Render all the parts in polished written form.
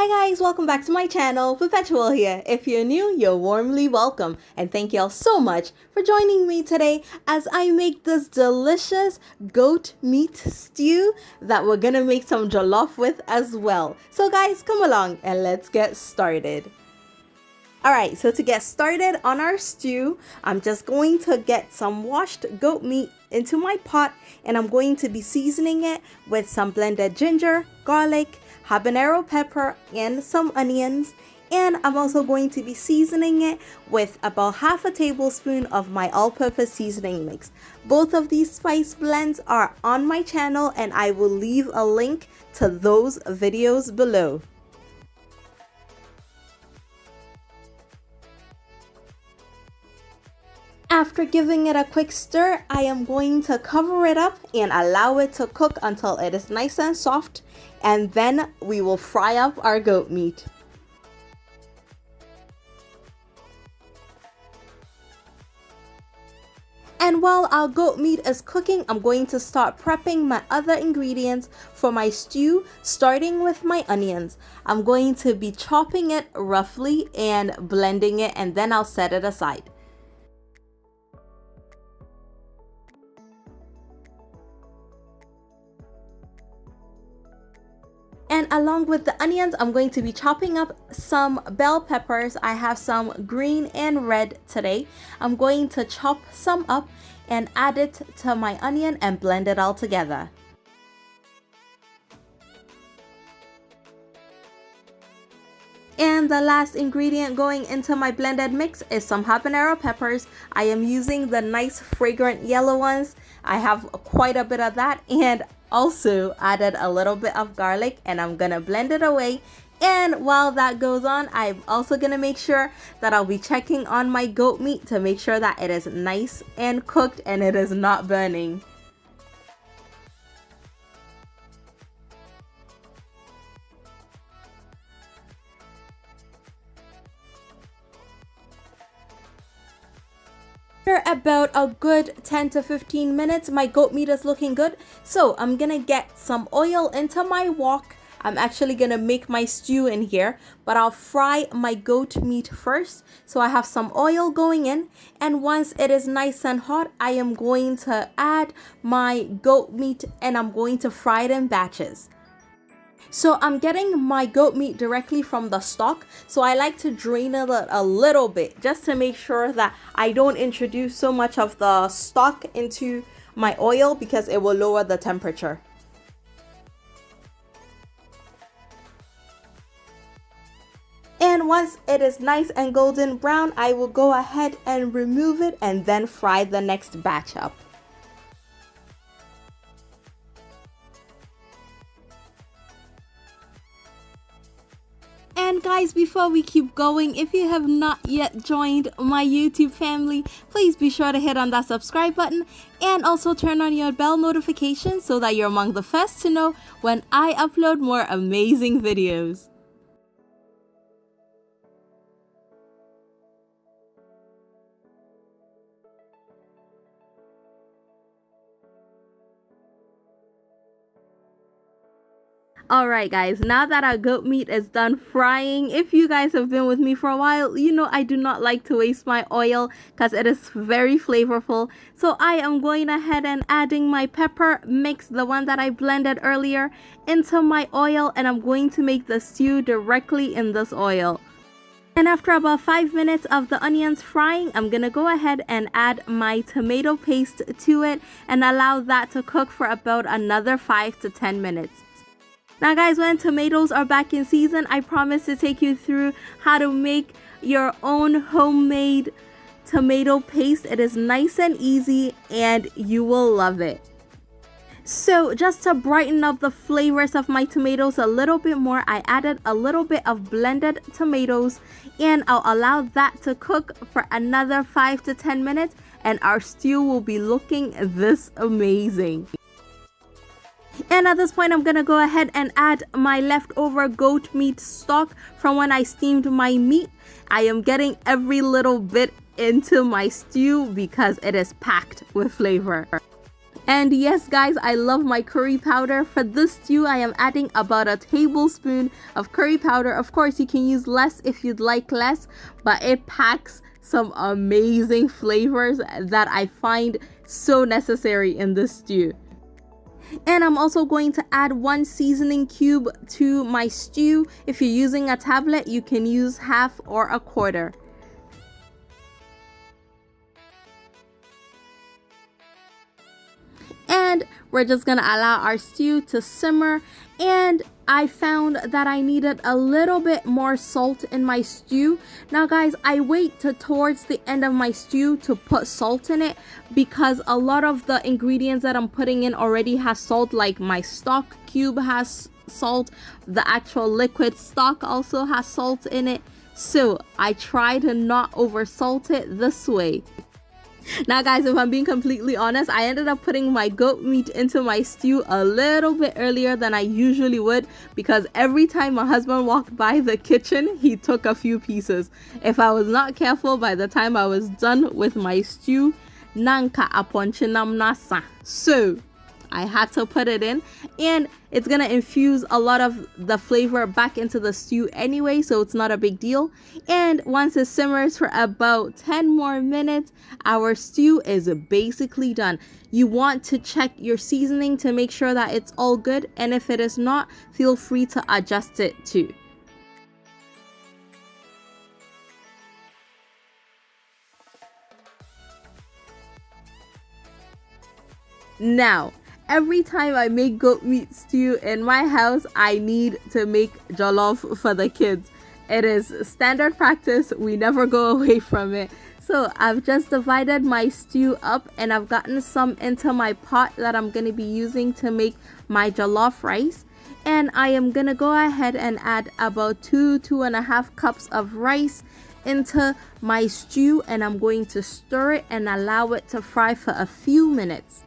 Hi guys, welcome back to my channel. Perpetual here. If you're new, you're warmly welcome. And thank y'all so much for joining me today as I make this delicious goat meat stew that we're gonna make some jollof with as well. So guys, come along and let's get started. Alright, so to get started on our stew, I'm just going to get some washed goat meat into my pot and I'm going to be seasoning it with some blended ginger, garlic, habanero pepper, and some onions. And I'm also going to be seasoning it with about half a tablespoon of my all-purpose seasoning mix. Both of these spice blends are on my channel and I will leave a link to those videos below. After giving it a quick stir, I am going to cover it up and allow it to cook until it is nice and soft, and then we will fry up our goat meat. And while our goat meat is cooking, I'm going to start prepping my other ingredients for my stew, starting with my onions. I'm going to be chopping it roughly and blending it, and then I'll set it aside. And along with the onions, I'm going to be chopping up some bell peppers. I have some green and red today. I'm going to chop some up and add it to my onion and blend it all together. And the last ingredient going into my blended mix is some habanero peppers. I am using the nice fragrant yellow ones. I have quite a bit of that, and also added a little bit of garlic, and I'm gonna blend it away. And while that goes on, I'm also gonna make sure that I'll be checking on my goat meat to make sure that it is nice and cooked and it is not burning. After about a good 10 to 15 minutes, my goat meat is looking good. So I'm gonna get some oil into my wok. I'm actually gonna make my stew in here, but I'll fry my goat meat first. So I have some oil going in, and once it is nice and hot, I am going to add my goat meat and I'm going to fry it in batches. So I'm getting my goat meat directly from the stock, so I like to drain it a little bit just to make sure that I don't introduce so much of the stock into my oil because it will lower the temperature. And once it is nice and golden brown, I will go ahead and remove it and then fry the next batch up. And guys, before we keep going, if you have not yet joined my YouTube family, please be sure to hit on that subscribe button and also turn on your bell notifications so that you're among the first to know when I upload more amazing videos. Alright guys, now that our goat meat is done frying, if you guys have been with me for a while, you know I do not like to waste my oil because it is very flavorful. So I am going ahead and adding my pepper mix, the one that I blended earlier, into my oil, and I'm going to make the stew directly in this oil. And after about 5 minutes of the onions frying, I'm gonna go ahead and add my tomato paste to it and allow that to cook for about another 5 to 10 minutes. Now guys, when tomatoes are back in season, I promise to take you through how to make your own homemade tomato paste. It is nice and easy and you will love it. So just to brighten up the flavors of my tomatoes a little bit more, I added a little bit of blended tomatoes and I'll allow that to cook for another 5 to 10 minutes and our stew will be looking this amazing. And at this point, I'm gonna go ahead and add my leftover goat meat stock from when I steamed my meat. I am getting every little bit into my stew because it is packed with flavor. And yes, guys, I love my curry powder. For this stew, I am adding about a tablespoon of curry powder. Of course, you can use less if you'd like less, but it packs some amazing flavors that I find so necessary in this stew. And I'm also going to add 1 seasoning cube to my stew. If you're using a tablet, you can use half or a quarter. And we're just gonna allow our stew to simmer. And I found that I needed a little bit more salt in my stew. Now guys, I wait to towards the end of my stew to put salt in it because a lot of the ingredients that I'm putting in already has salt, like my stock cube has salt, the actual liquid stock also has salt in it. So I try to not over salt it this way. Now guys, if I'm being completely honest, I ended up putting my goat meat into my stew a little bit earlier than I usually would because every time my husband walked by the kitchen, he took a few pieces. If I was not careful, by the time I was done with my stew, nanka aponchinam nasa. So I had to put it in, and it's gonna infuse a lot of the flavor back into the stew anyway, so it's not a big deal. And once it simmers for about 10 more minutes, our stew is basically done. You want to check your seasoning to make sure that it's all good, and if it is not, feel free to adjust it too. Now, every time I make goat meat stew in my house, I need to make jollof for the kids. It is standard practice. We never go away from it. So I've just divided my stew up and I've gotten some into my pot that I'm going to be using to make my jollof rice. And I am going to go ahead and add about 2.5 cups of rice into my stew, and I'm going to stir it and allow it to fry for a few minutes.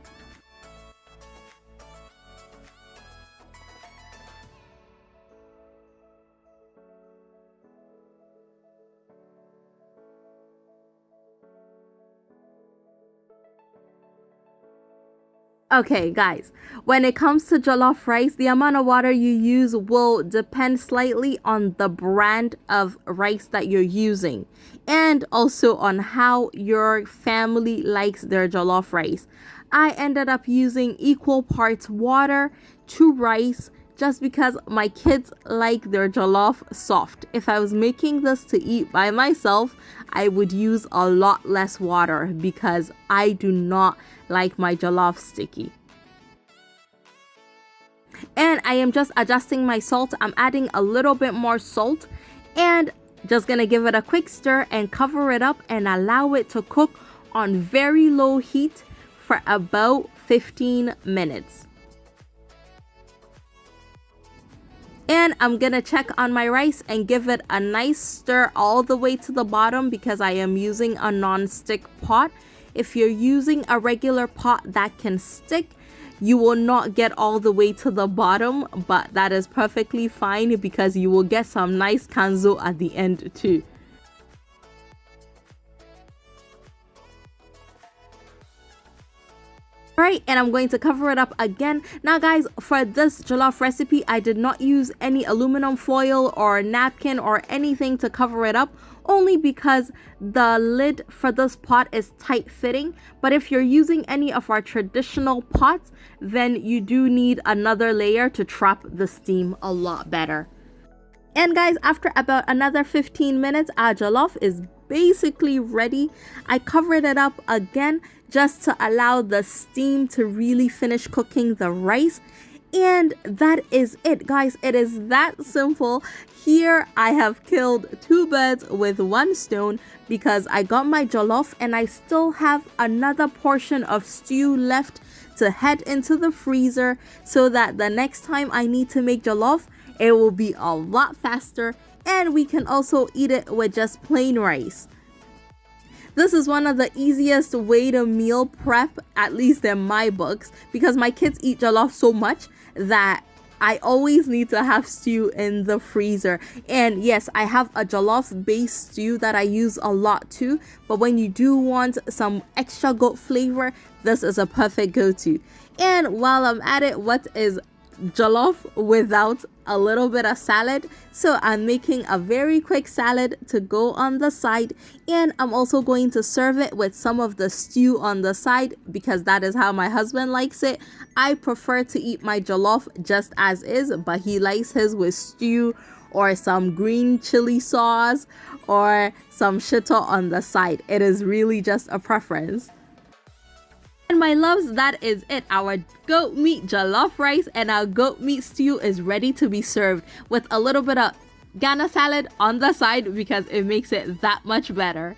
Okay guys, when it comes to jollof rice, the amount of water you use will depend slightly on the brand of rice that you're using and also on how your family likes their jollof rice. I ended up using equal parts water to rice just because my kids like their jollof soft. If I was making this to eat by myself, I would use a lot less water because I do not like my jollof sticky. And I am just adjusting my salt. I'm adding a little bit more salt and just gonna give it a quick stir and cover it up and allow it to cook on very low heat for about 15 minutes. And I'm gonna check on my rice and give it a nice stir all the way to the bottom because I am using a non-stick pot. If you're using a regular pot that can stick, you will not get all the way to the bottom, but that is perfectly fine because you will get some nice kanzo at the end too. Right, and I'm going to cover it up again. Now guys, for this jollof recipe, I did not use any aluminum foil or napkin or anything to cover it up, only because the lid for this pot is tight fitting. But if you're using any of our traditional pots, then you do need another layer to trap the steam a lot better. And guys, after about another 15 minutes, our jollof is basically ready. I covered it up again just to allow the steam to really finish cooking the rice. And that is it, guys. It is that simple. Here I have killed 2 birds with 1 stone because I got my jollof and I still have another portion of stew left to head into the freezer so that the next time I need to make jollof, it will be a lot faster and we can also eat it with just plain rice. This is one of the easiest way to meal prep, at least in my books, because my kids eat jollof so much that I always need to have stew in the freezer. And yes, I have a jollof based stew that I use a lot too, but when you do want some extra goat flavor, this is a perfect go-to. And while I'm at it, what is jollof without a little bit of salad? So I'm making a very quick salad to go on the side, and I'm also going to serve it with some of the stew on the side because that is how my husband likes it. I prefer to eat my jollof just as is, but he likes his with stew or some green chili sauce or some shito on the side. It is really just a preference. And my loves, that is it. Our goat meat jollof rice and our goat meat stew is ready to be served with a little bit of Ghana salad on the side because it makes it that much better.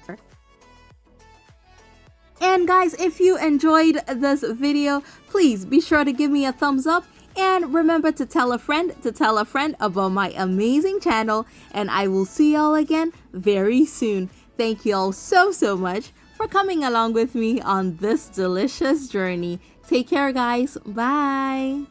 And guys, if you enjoyed this video, please be sure to give me a thumbs up and remember to tell a friend about my amazing channel, and I will see y'all again very soon. Thank you all so much for coming along with me on this delicious journey. Take care, guys. Bye.